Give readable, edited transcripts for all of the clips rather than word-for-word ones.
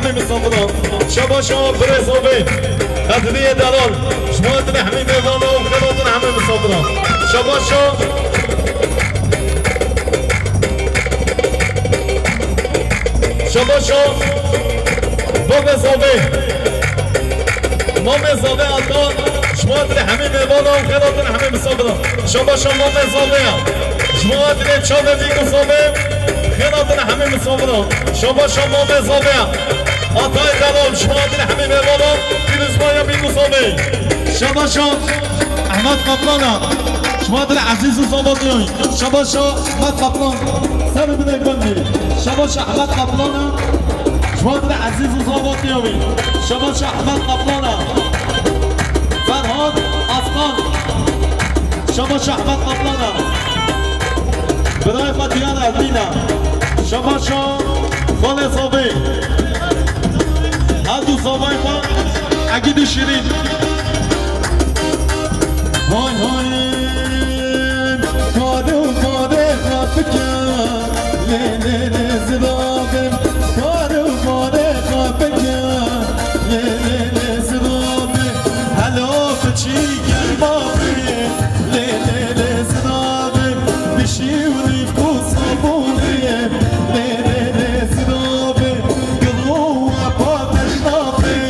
حمیم صابران شما شما برسوبه قدریه دلال شما دل حمیم ایوانا و خیراتون حمیم صابران شما شما باب زابه مام زابه الان شما دل حمیم ایوانا و خیراتون حمیم صابران شما مام زابه شما دل چاوه بیگو زابه خیراتون حمیم صابران شما مام زابه آتای دلال شما دل حمیم ایوانا پیروزمایا بیگو زابه شما احمد قبلانا شما دل عزیز و زابادیوی شما احمد قبلان سر بده بندی شما احمد قبلانا شما دل عزیز و زابادیوی شما احمد قبلانا فرهاد افغان شما احمد قبلانا برای فتیان ازینا شما خال زابه هر دو زابه ما عقید شیرین های کاره خفکن لیلی زرابم کاره خفکن لیلی زرابم هلا بچی گربابی لیلی زرابم بشیونی بوس خبونیم لیلی زرابم گلو پاتش نابی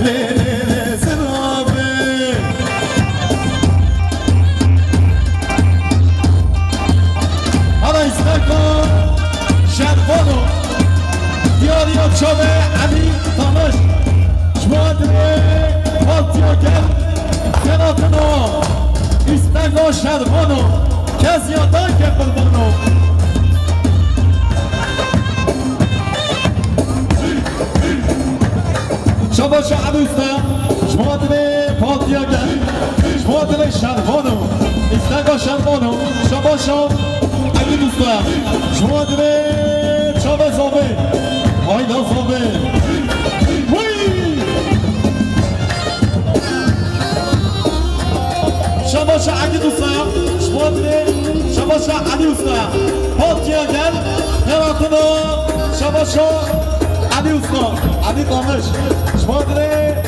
لیلی زرابم شرفانو دیاریا چاوه علی تامش شمادره پاتیا گل سناتنو ایستگاه شرفانو کسیاتا که قربانو شباش عروستا شمادره پاتیا گل شمادره شرفانو ایستگاه شرفانو شباشا علی دوستا شما داره چاوه زابه آیدا زابه شباشا علی دوستا شما داره شباشا علی دوستا پاتیا گل هراتونو شباشا علی دوستا علی قامش شما داره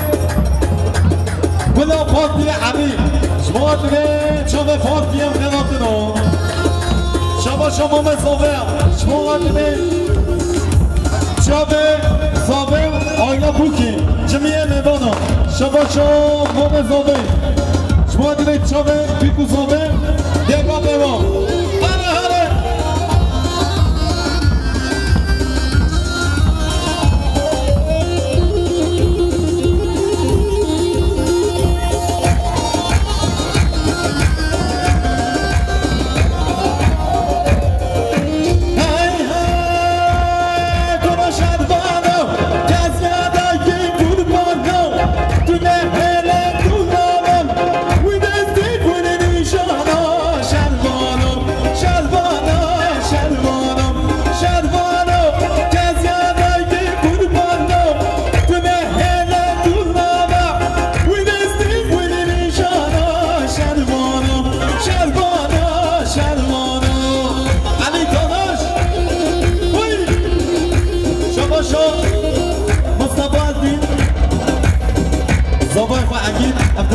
بلا پاتیا علی شما داره چاوه پاتیا هراتونو شما مام زابه شما داره چاوه زابه آینا بوکی جمعیه میبانا شما مام زابه شما داره چاوه بیکو زابه دیگا بیوان هره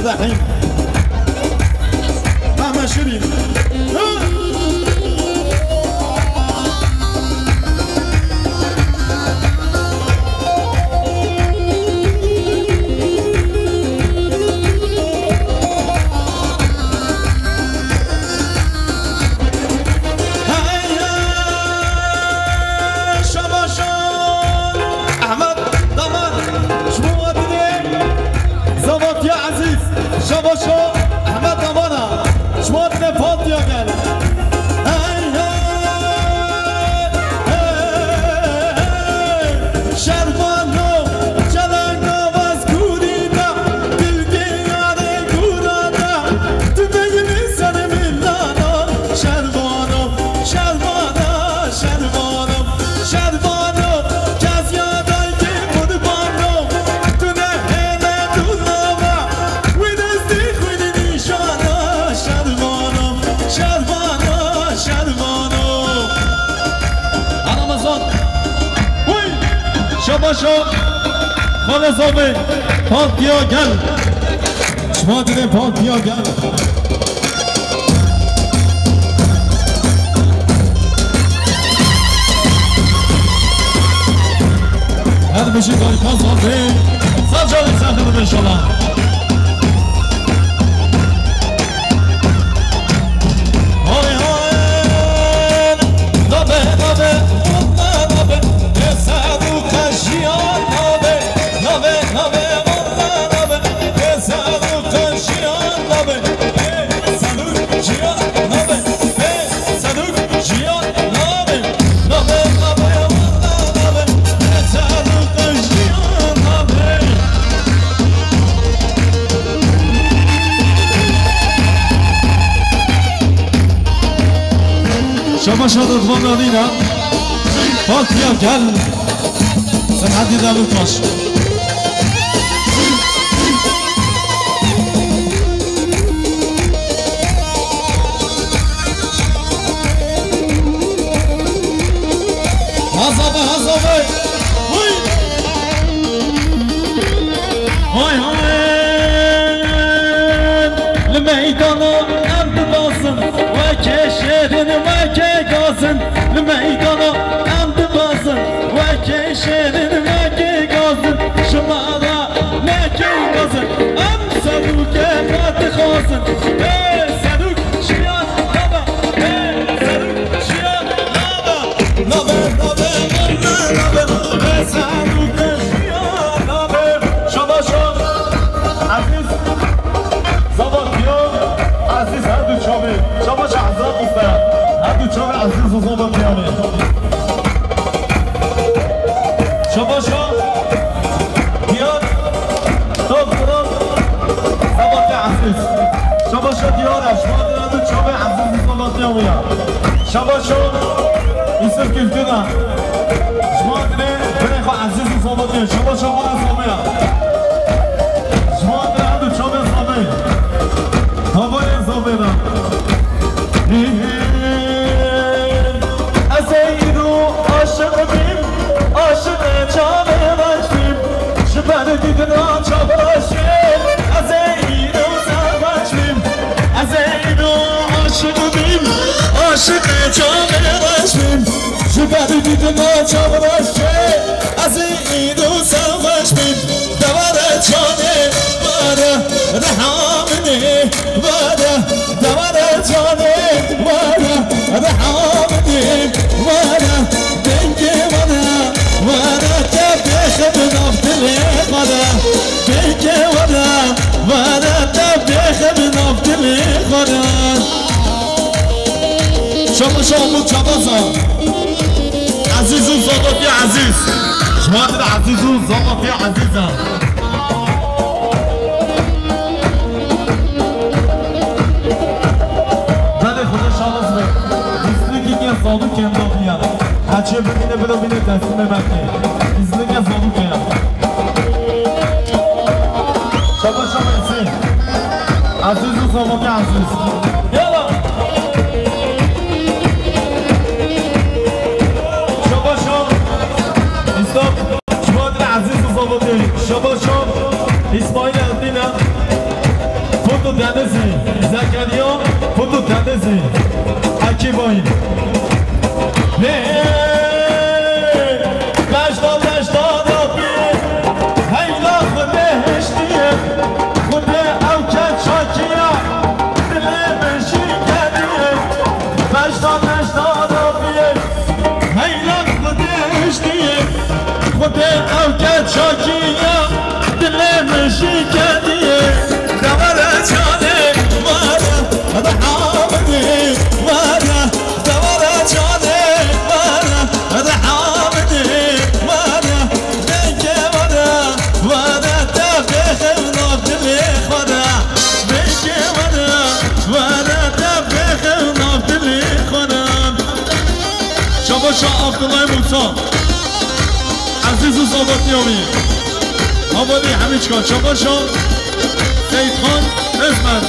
الرحيم مهما شرين شو خالص آمه پانتیا گل شما دیده پانتیا گل هر بشی داری پاس آمه سجالی سخنه بشالا های های نابه نابه نابه بسد و قشیان نابه نابه نابه نابه بسد و قشیان نابه بسد و جیان نابه بسد و جیان نابه نابه نابه نابه بسد و قشیان نابه شما شادت ما نبینم پاکیا گل سمحدی دلو کاش هزابه هزابه های های لمیدانا ارد بازم و کشیدن و که گازن لمیدانا ارد بازم و کشیدن و که گازن شما را نکی گازن ام صدوک خط خوازن صدوک شیان نابا صدوک شیان نابا نابا نابا نابا صدوک شیان نابا شما شما عزیز زباطیو عزیز هر دو چامه شما چه عذاب بستن هر دو چامه عزیز و زباطیانه شما شما دیار دکتران زباطی عزیز شما شما دیاره شما دیار دو چامه عزیز و زباطیانه شما شما ایسر کلتونه شما دیره بره خواه عزیز و زباطیانه شما شما نظامه شما دیره دو چامه زباطیانه هوای زباطیانه از اینو عاشق بیم عاشق چامه باشیم شبر دیدن چامه باشیم از اینو زباط بیم از اینو عاشق بیم عاشق چامه باشیم شبر دیدن چامه باشیم از اینو زباط بیم دوار چامه باره رحمنه باره دوار چامه باره رحمنه باره دنگه باره باره تبخ بنافت الخدا دنگه باره باره تبخ بنافت الخدا شما شما چابازا عزیز و زباطی عزیز شما دید عزیز و زباطی عزیزم بله خدا شانس به دیسلیکی که زادو کم داخلیم هرچه ببینه بلا بینه دستیم بکنه دیسلیکی زادو کم شما شما ایسی عزیز و زباطی عزیز یالا شما شما ایستاب شما دید عزیز و زباطی شما شما اسماعیل الدینه فوتو دندزی زکریا فوتو دندزی حکی باید بشتا بشتا داخیه هیلا خوده هشتیه خوده اوکت شاکیه دله بشی کردیه بشتا بشتا داخیه هیلا خوده هشتیه خوده اوکت شاکیه دله بشی کردیه دوار چانه ماره رحمنه ماره دوار چانه ماره رحمنه ماره دنگه ماره ماره تبخ نافت الخدا دنگه ماره ماره تبخ نافت الخدا شما شاه عبدالله موسی عزیز و زباطیانی آبادی همه چکار شما شاه سید خان اسمت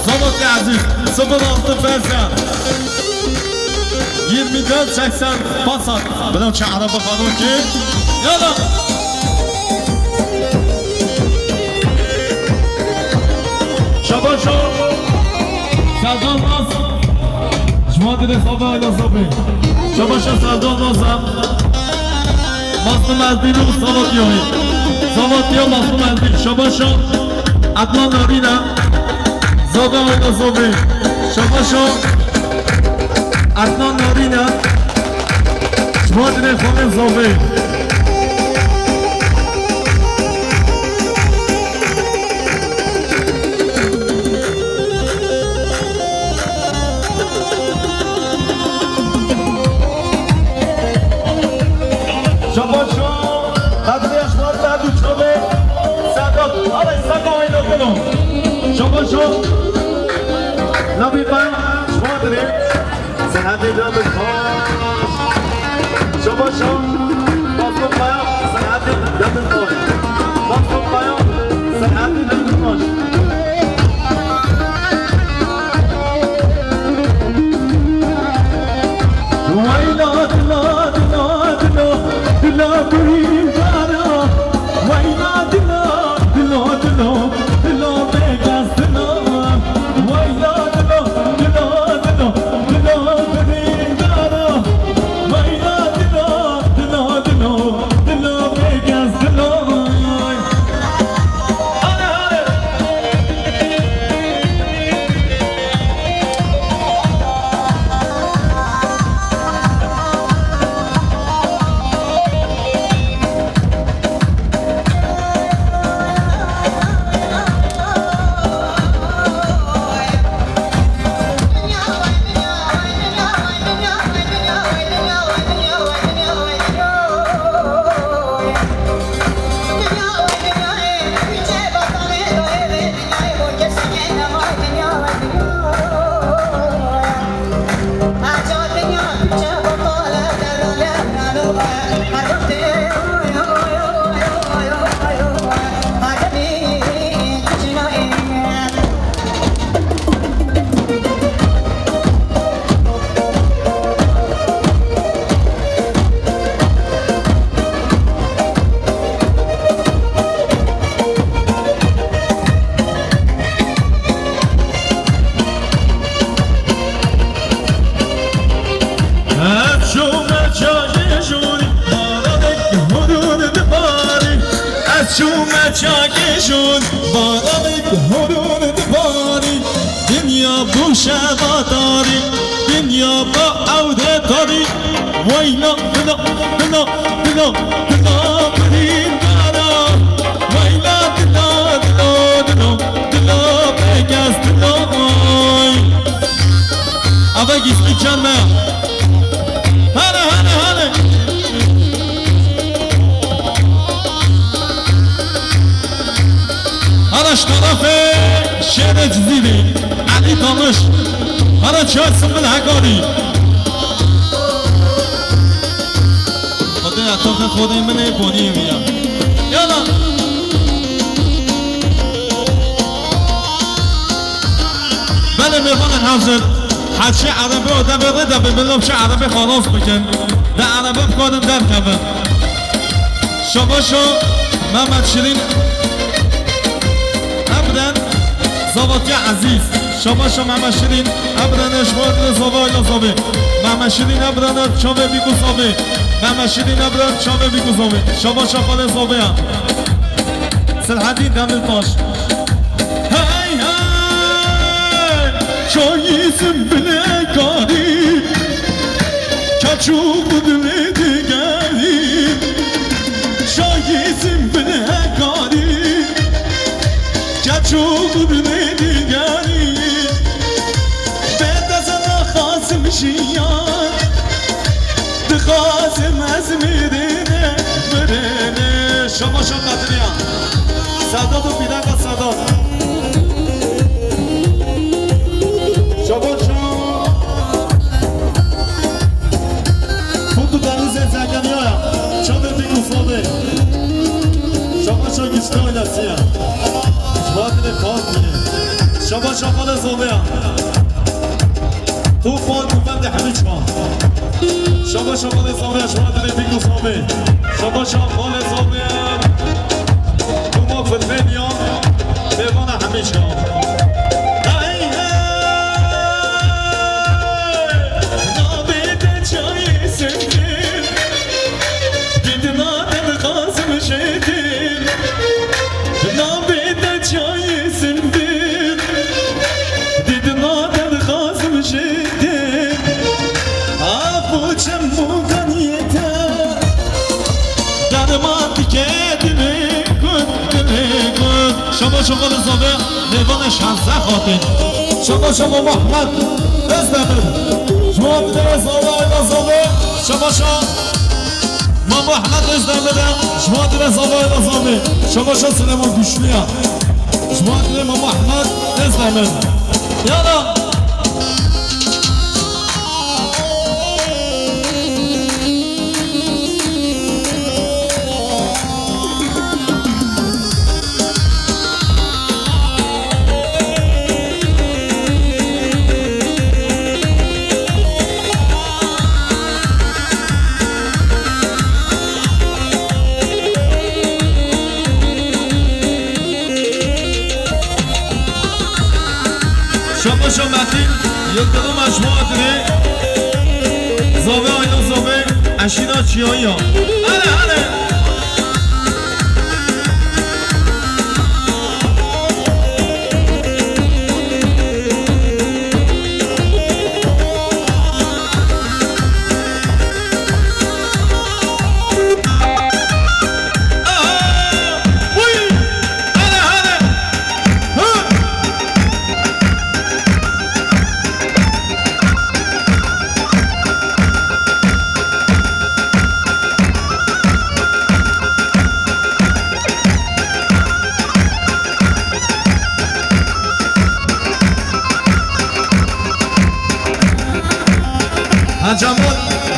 زباطی عزیز 06 فرزن 24 80 Passat بدم چه عربه خانون که يلا شباب سردار ناز شما دیده صابه ایلا صابه شباب سردار نازم مصنوم از دیرو صاباتی هایی صاباتی ها مصنوم از دیر شباب عدنان نارینه صابه ایلا صابه شباب عدنان نارینه شما دیده خانه صابه نبی من شما داریم سنهدی دم خواهد شما بازم بایم سنهدی دم خواهد بازم بایم سنهدی دم خواهد ویلا دلا دلا دلا دلا بریم دارا ویلا دلا دلا دلا دلا بگز دلا چاکشون بارانک هرون دباری دنیا بوشه با داری دنیا با عوده داری ویلا دلا دلا دلا دلا برین دارا ویلا دلا دلا دلا دلا بگز دلا اما گیستی چنه هنه هنه هنه هرش طرف شهر جزیره علی تامش هر چهار سمن هکاری خدا اتاق خودی منه پونی میام یالا بله میخوان حافظ هرچی عربی آدم بره دبه بلوم چه عربی خلاص بکن ده عربی بکنم در کبه شما شو محمد شیرین زاواتی عزیز شما محمد شیرین ابرانش وارد زاوای لازابه محمد شیرین ابران چاوه بیگو زاوه محمد شیرین ابران چاوه بیگو زاوه شما شفال زاوه هم سلحدین دمل باش هی هی چاییزم بله کاری کچوب دل دیگری چاییزم بله کاری کچوب دل دیگری به دزنا خاسم شیان دخاسم از میرینه برینه شما قدریان سادات و بیدک از سادات شما فوتو دنیز زنگانی هایم چاده بیگو فاده شما گیشته های لسی هم شما کار کنه شما خال زوده هم تو فال کوفند همه چما شما نظامه شما دلیتیک نظامه شما نظامه تو ما فلفلیا بیوان همیشه شما نظامه دیوان 16 خاطر شما محمد ازدمه شما نظامه ما محمد ازدمه شما نظامه شما سلیمان گوشلیا شما ما محمد ازدمه یالا شما متین یک دو مجموعه داره زاوه آینا زاوه اشینا چیایی ها هله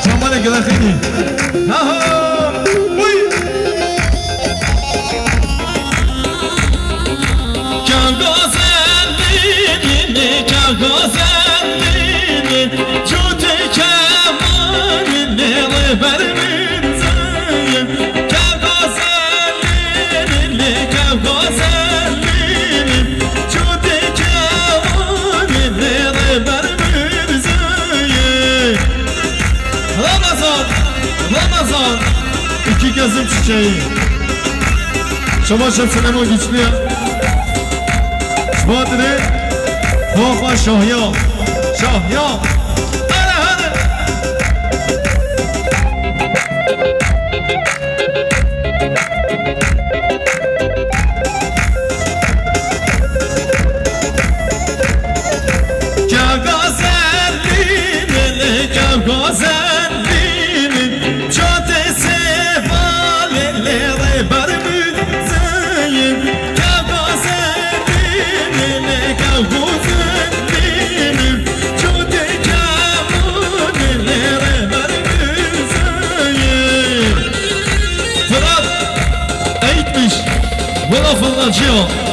جمال گلخینی Ramazan iki gözüm çiçeği şama sınema güçlü şmadri Hofa Şahya hadi Fırlatıyor.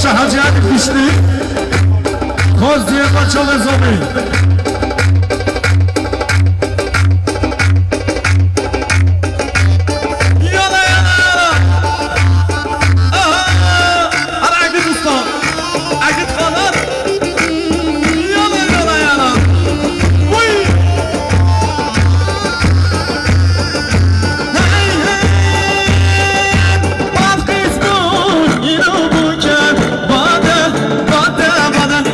Hacı Ali Pişli Koz diye kaçalı zobi Bada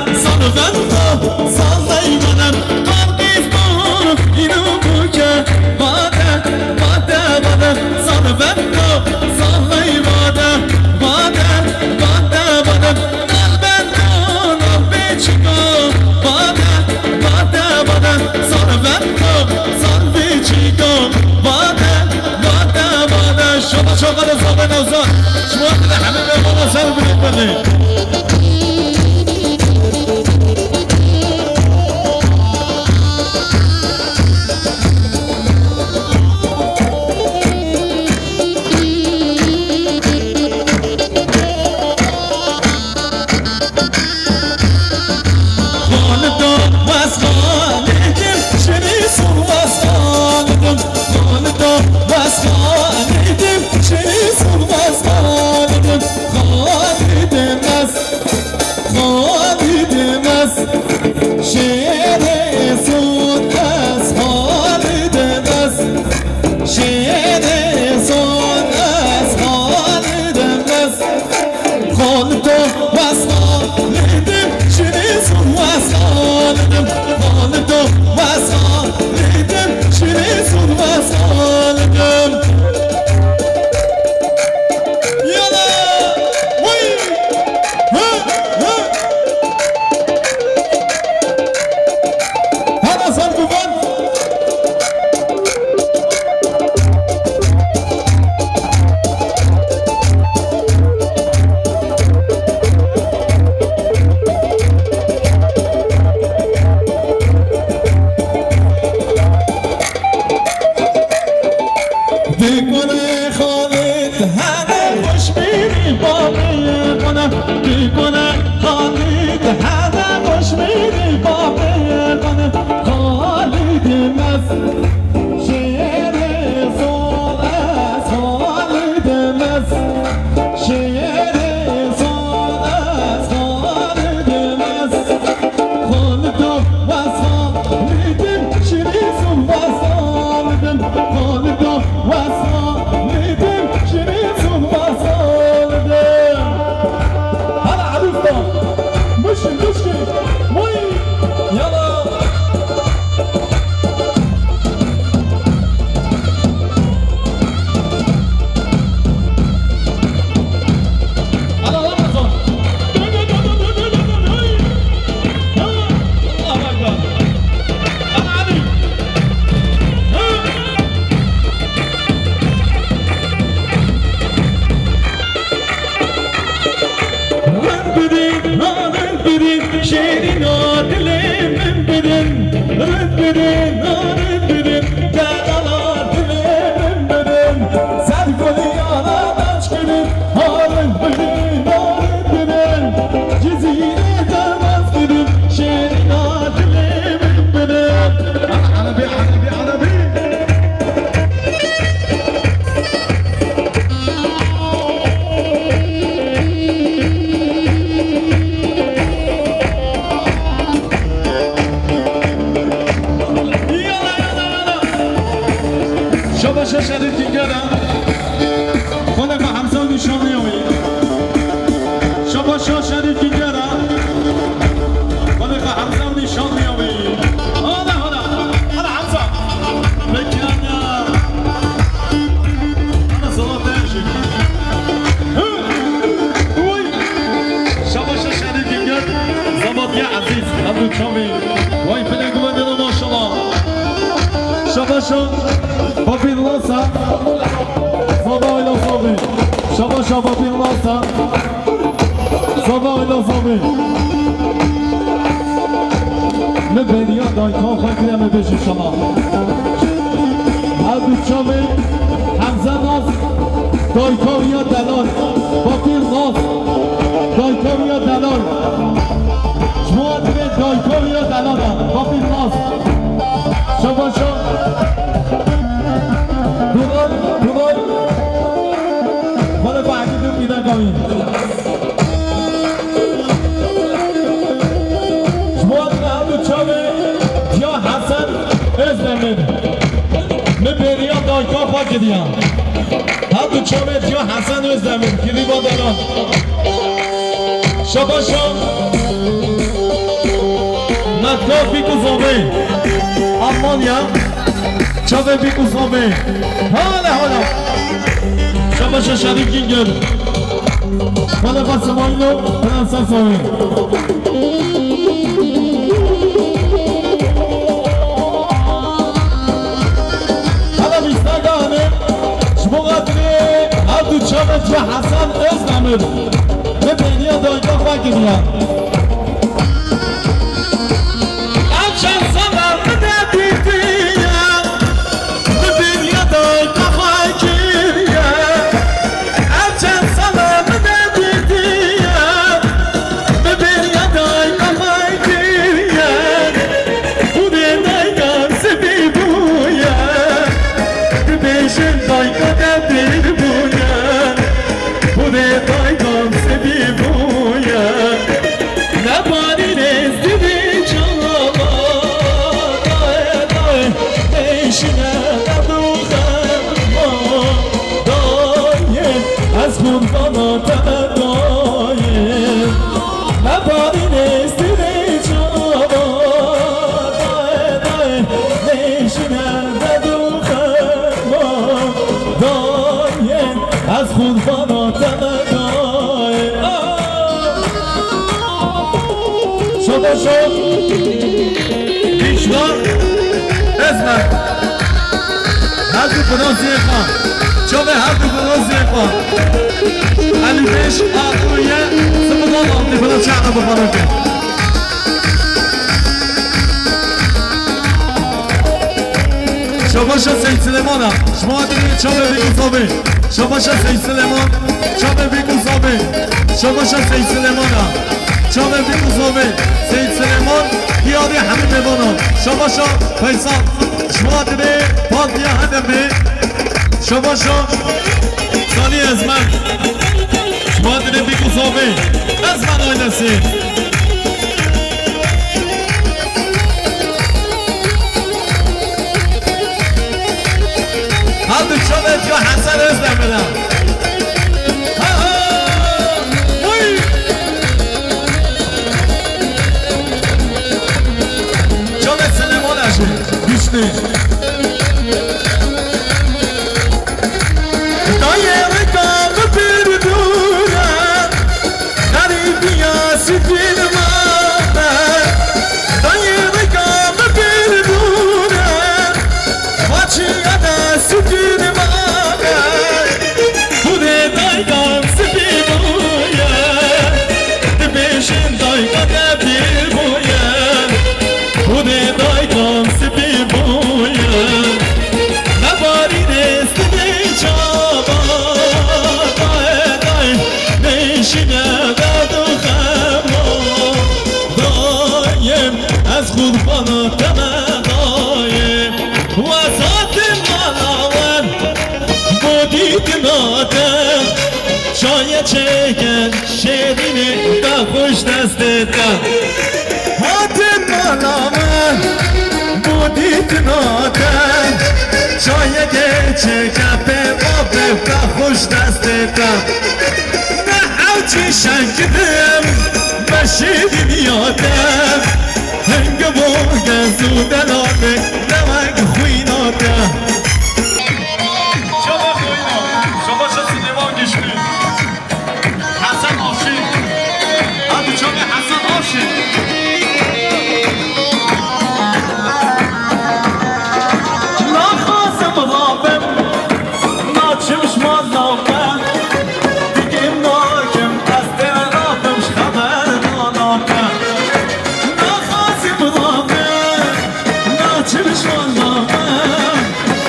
Dai, دستت کرد هاتم مالامه بودیت نادم شاید چه کپه آبه که خوش دستت کرد نه اوچی شنگدم بشیدیم یادم هنگ بوگه زودلانه نمک خوینادم شما خوینا شما شسی نمان گشتی حسن آشی هدو چامه حسن آشی نخواستم رابم ناچمش مالامم دیگه ناکم از دل رابمش خبر ناناکم نخواستم رابم ناچمش مالامم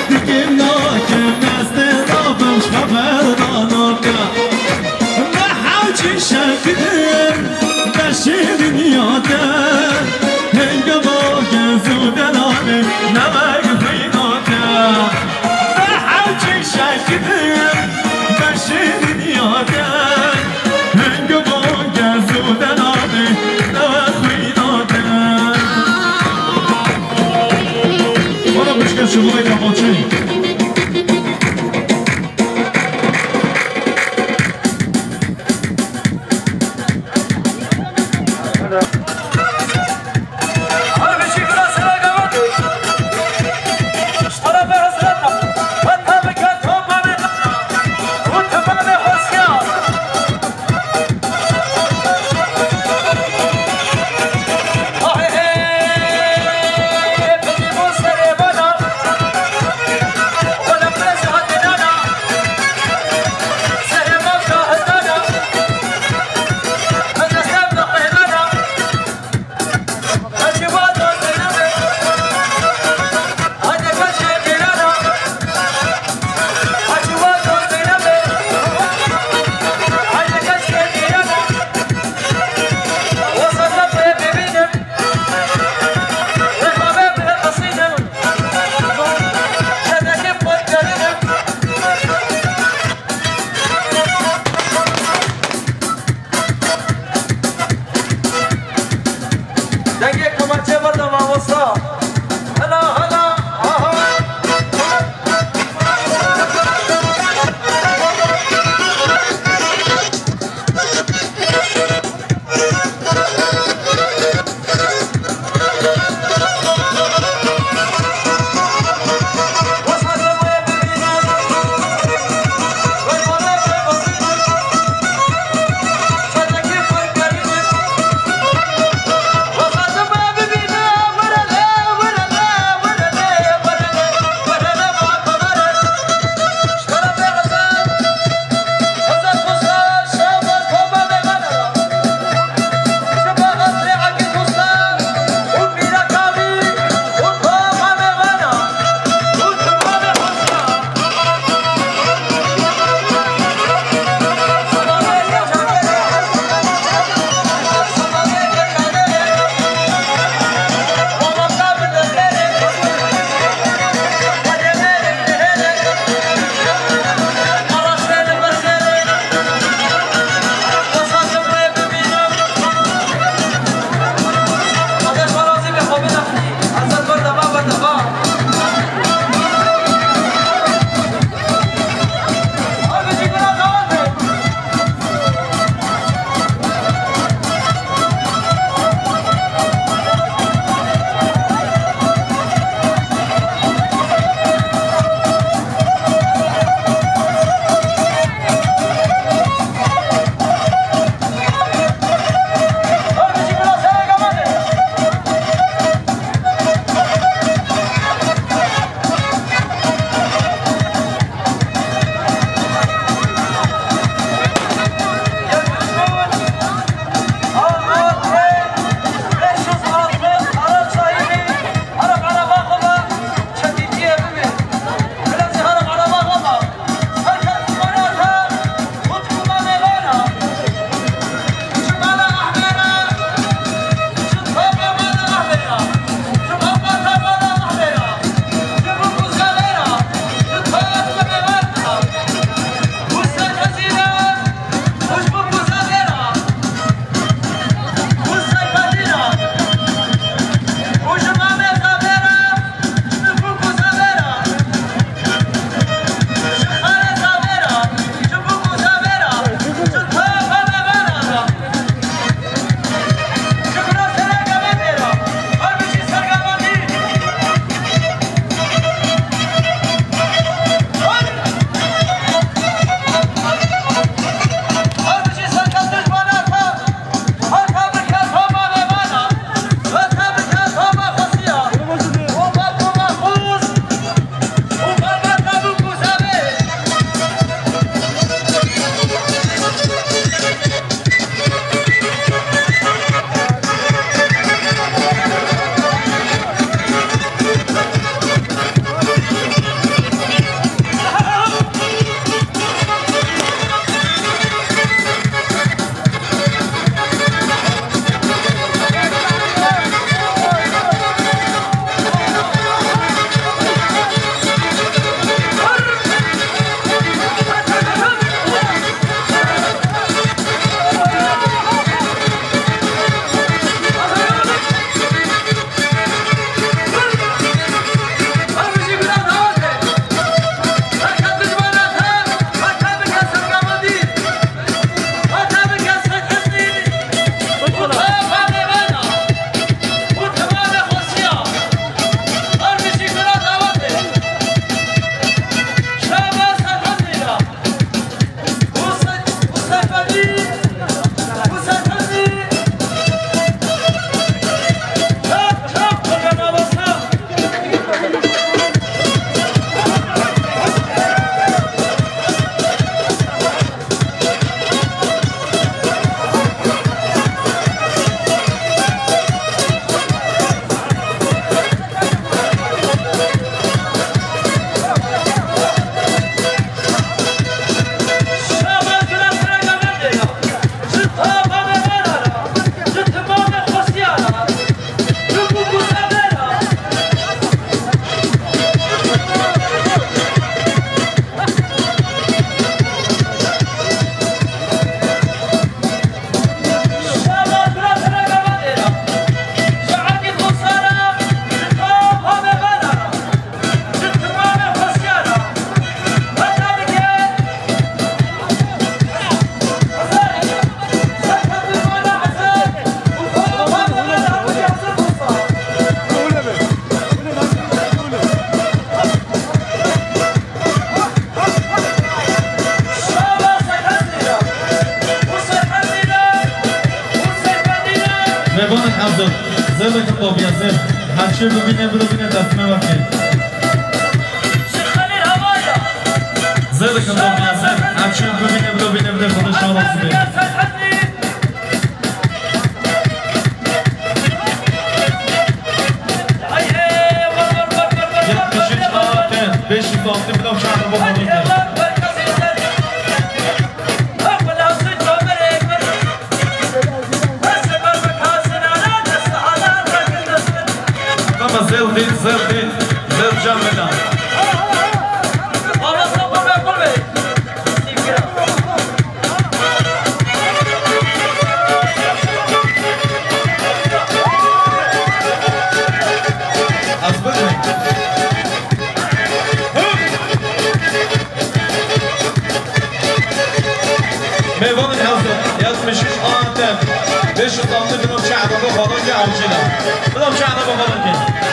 دیگه ناکم از دل رابمش خبر ناناکم نه حوچی شکدم بشیدین یادم هنگ باگه زودلانه نمک خوینادم نه حوچی شکدم بشیدین یادم هنگ باگه زودلانه نمک خوینادم بارا بشکر شغل کماچی زیاده کن بابی هستیم هرچی ببینه دستمه وقتی زیاده کن بابی هستیم هرچی ببینه خودش آرازی بید بشی باقتی بدم چند رو بخونی اما زل جمع بدم از بدونی میوان حضرت یاد میشیش آنتم بهش دامنه بدم چهده با خانم که آمچیدم بدم چهده با خانم که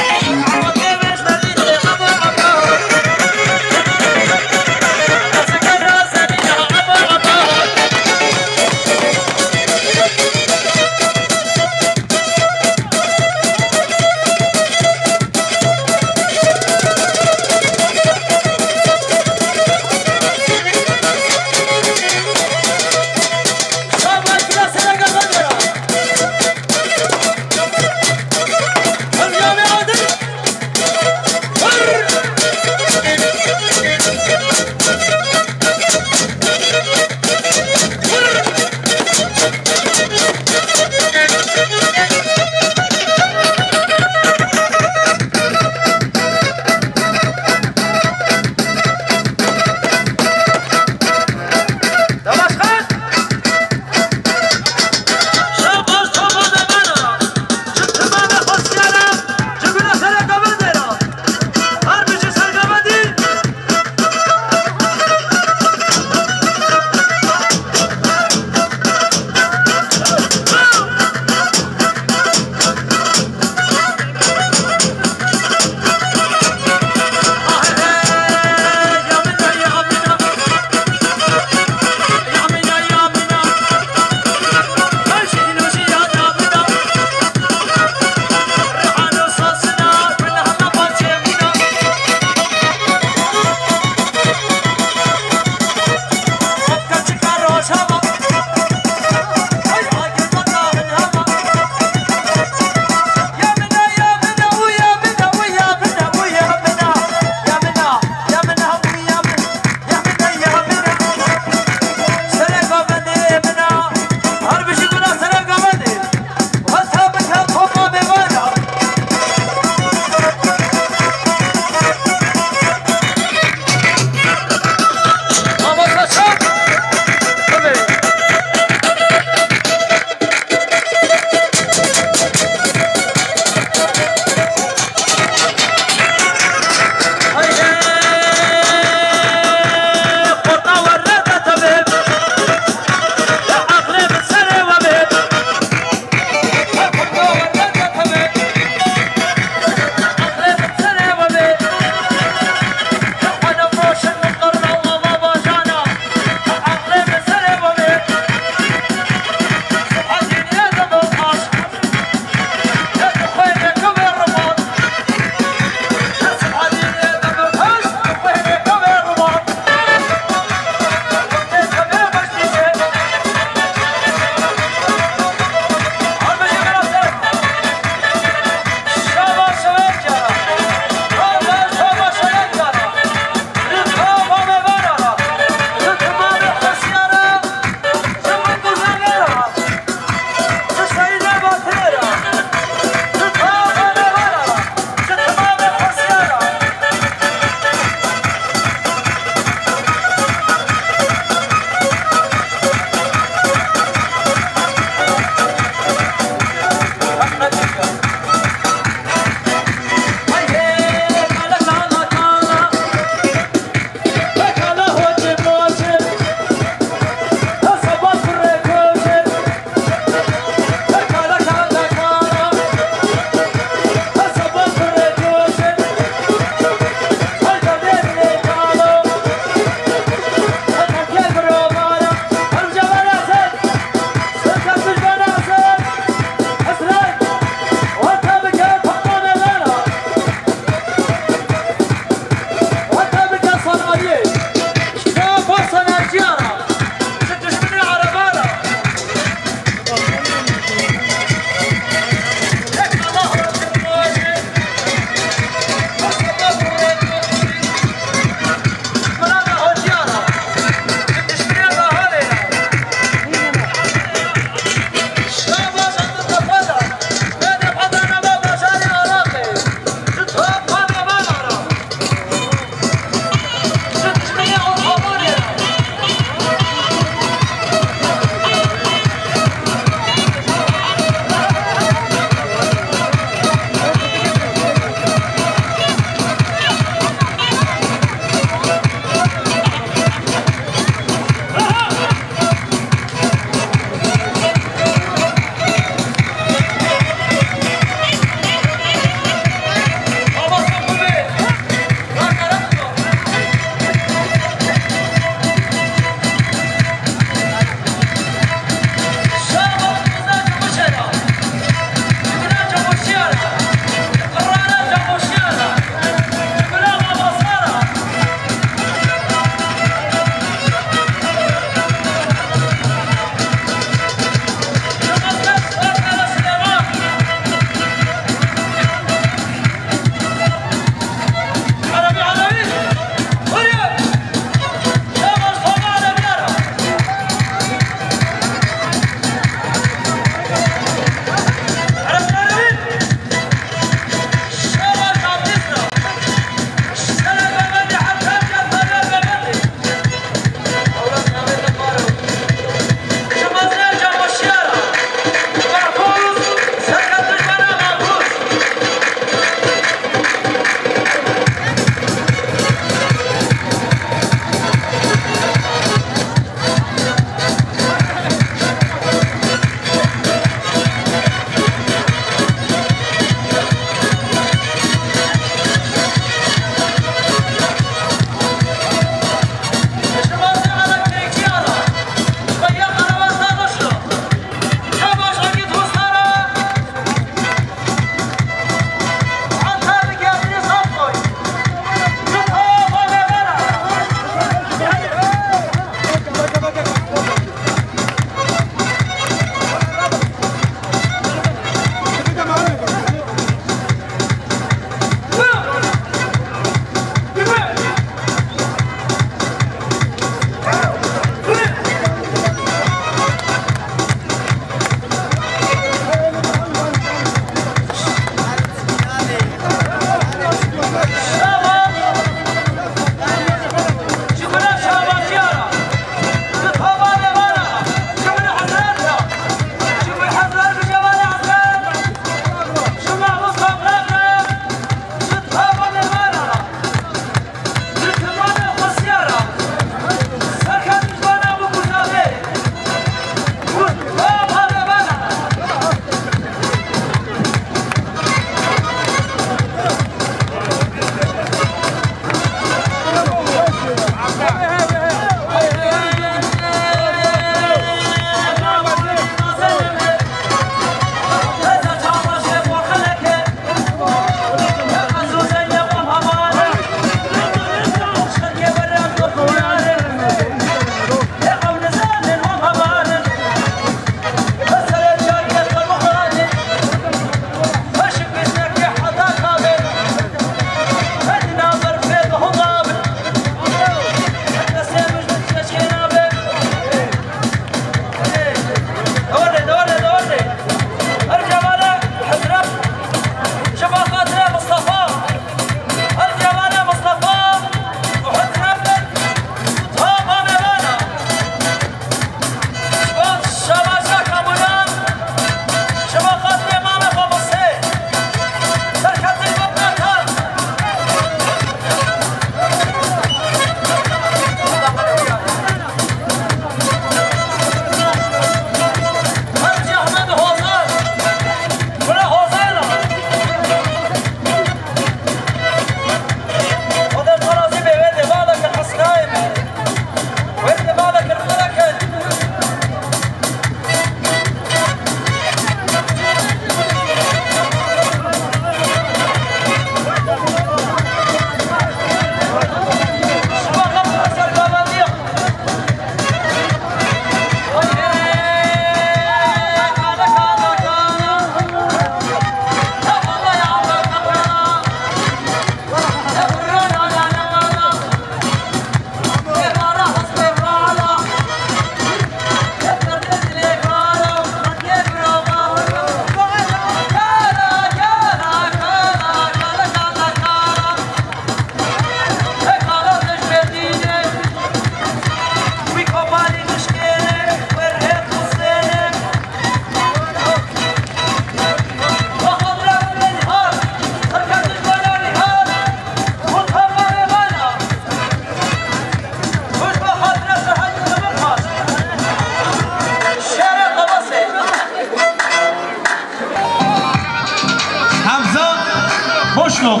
کن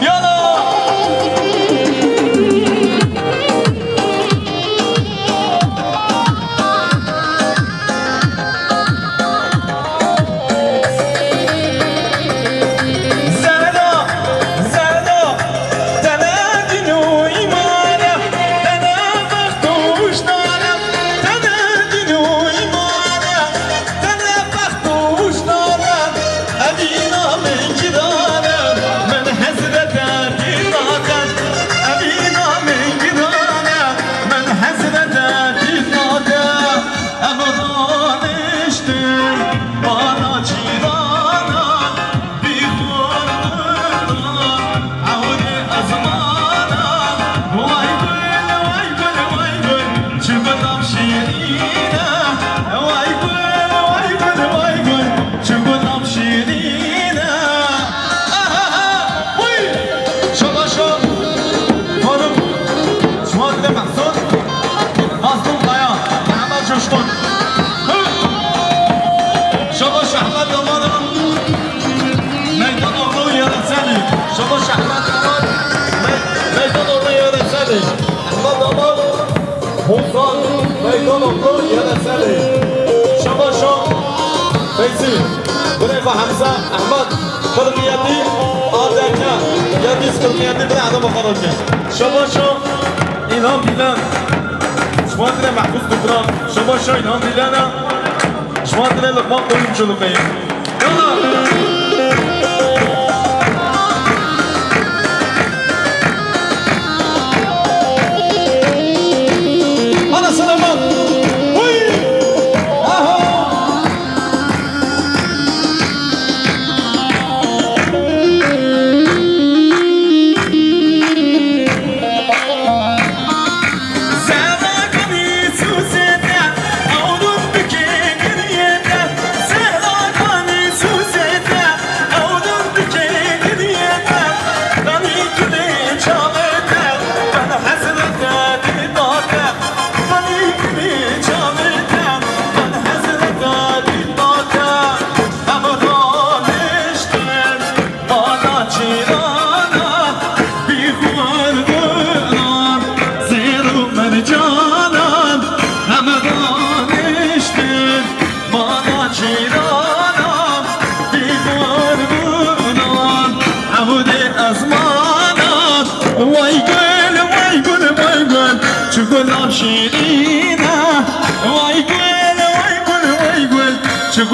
یالا حمزة أحمد قرنياتي آدكا يديس قرنياتي بلا عدم خرجة شباشا إلهام ديلان شوادنا محفوظ دكران شباشا إلهام ديلانا شوادنا لقمان قويم جلوقين يلا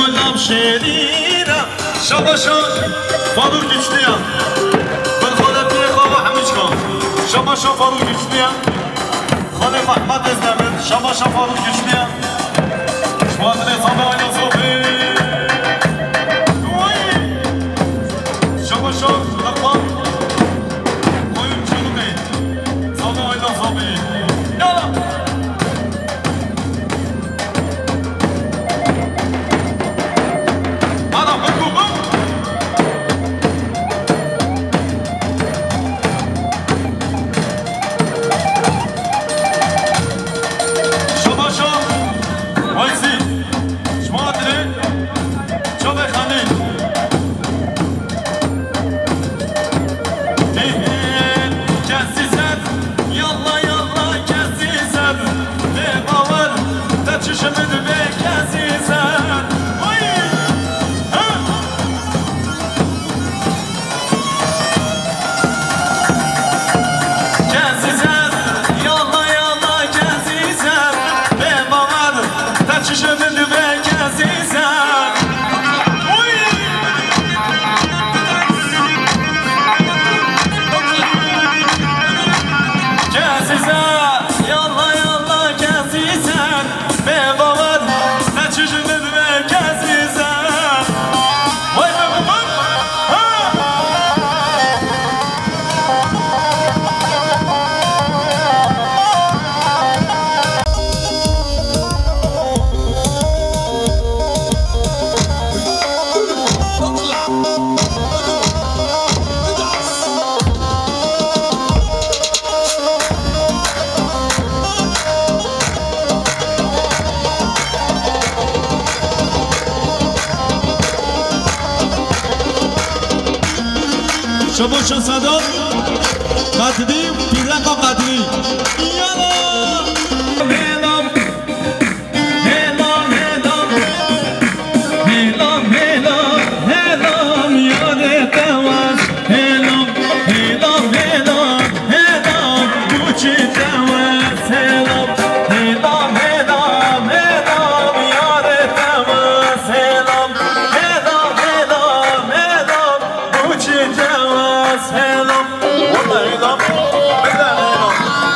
گلم شیرینه شباشا فاروق گیشنیه بالخاله پیر خواب همیش کن شباشا فاروق گیشنیه خاله محمد ازدمن شباشا فاروق گیشنیه شوادر حساب آیا صبحی شباشا لقمان قویم چلوقی صبح آیا صبحی یالا Yalla yalla kesizen be bavar شما شو صدا قدیم پیرک و قدیم